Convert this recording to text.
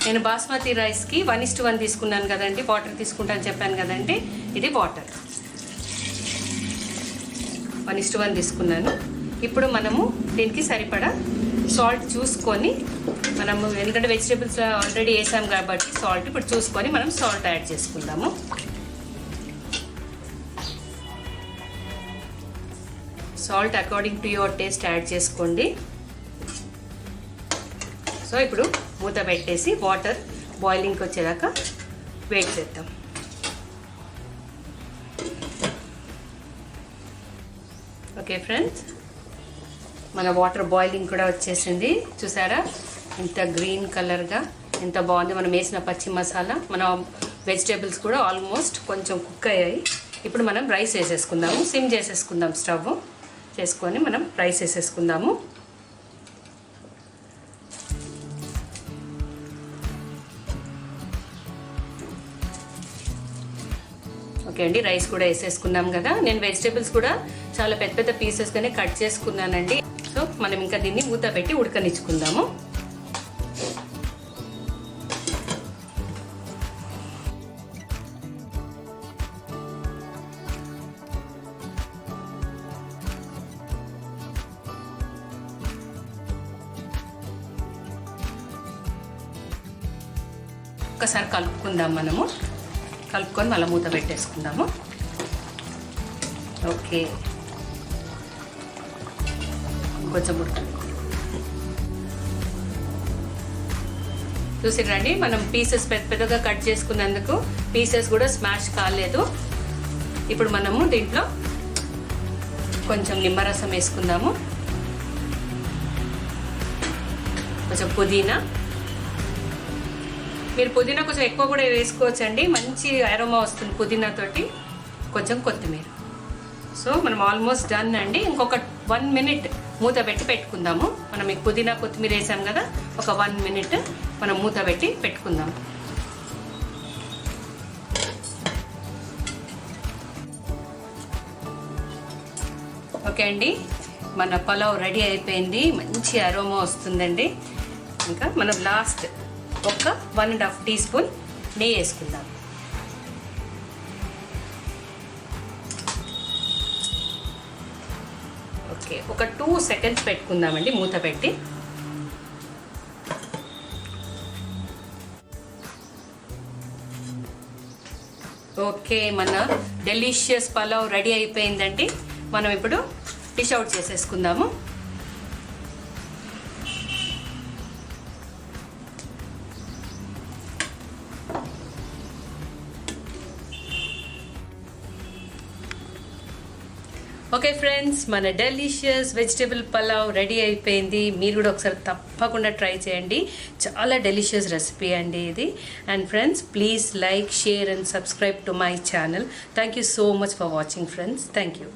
నేను బాస్మతి రైస్కి 1:1 తీసుకున్నాను కదండి, వాటర్ తీసుకుంటాను చెప్పాను కదండి. ఇది వాటర్ 1:1 తీసుకున్నాను. ఇప్పుడు మనము దీనికి సరిపడా సాల్ట్ చూసుకొని మనము, ఎందుకంటే వెజిటేబుల్స్ ఆల్రెడీ వేసాం కాబట్టి సాల్ట్ ఇప్పుడు చూసుకొని మనం సాల్ట్ యాడ్ చేసుకుందాము. Salt according to your taste add చేసుకోండి. సో ఇప్పుడు మూత పెట్టేసి వాటర్ బాయిలింగ్కి వచ్చేదాకా వెయిట్ చేద్దాం. ఓకే ఫ్రెండ్స్, మన వాటర్ బాయిలింగ్ కూడా వచ్చేసింది. చూసారా ఎంత గ్రీన్ కలర్గా ఎంత బాగుంది. మనం వేసిన పచ్చి మసాలా, మన వెజిటేబుల్స్ కూడా ఆల్మోస్ట్ కొంచెం కుక్ అయ్యాయి. ఇప్పుడు మనం రైస్ వేసేసుకుందాము. సిమ్ చేసేసుకుందాం, స్టవ్ చేసుకొని మనం రైస్ వేసేసుకుందాము. ఓకే అండి, రైస్ కూడా వేసేసుకున్నాం కదా. నేను వెజిటేబుల్స్ కూడా చాలా పెద్ద పెద్ద పీసెస్గానే కట్ చేసుకున్నానండి. సో మనం ఇంకా దీన్ని మూత పెట్టి ఉడకనిచ్చుకుందాము. ఒక్కసారి కలుపుకుందాం, మనము కలుపుకొని మళ్ళీ మూత పెట్టేసుకుందాము. ఓకే, కొంచెం చూసిరండి, మనం పీసెస్ పెద్ద పెద్దగా కట్ చేసుకున్నందుకు పీసెస్ కూడా స్మాష్ కాలేదు. ఇప్పుడు మనము దీంట్లో కొంచెం నిమ్మరసం వేసుకుందాము, కొంచెం పుదీనా. మీరు పుదీనా కొంచెం ఎక్కువ కూడా వేసుకోవచ్చండి, మంచి అరోమా వస్తుంది పుదీనాతోటి. కొంచెం కొత్తిమీర. సో మనం ఆల్మోస్ట్ డన్ అండి. ఇంకొక 1 minute మూత పెట్టి పెట్టుకుందాము. మనం ఈ పుదీనా కొత్తిమీర వేసాం కదా, ఒక 1 minute మనం మూత పెట్టి పెట్టుకుందాం. ఓకే అండి, మన పలావ్ రెడీ అయిపోయింది. మంచి అరోమా వస్తుందండి. ఇంకా మనం లాస్ట్ ఒక 1.5 teaspoon నెయ్యి వేసుకుందాం. ఓకే, ఒక 2 seconds పెట్టుకుందామండి మూత పెట్టి. ఓకే, మన డెలిషియస్ పలావ్ రెడీ అయిపోయిందండి. మనం ఇప్పుడు డిష్ అవుట్ చేసేసుకుందాము. ఓకే ఫ్రెండ్స్, మన డెలిషియస్ వెజిటేబుల్ పలావ్ రెడీ అయిపోయింది. మీరు కూడా ఒకసారి తప్పకుండా ట్రై చేయండి. చాలా డెలిషియస్ రెసిపీ అండి ఇది. And friends, please like, share and subscribe to my channel. Thank you so much for watching friends. Thank you.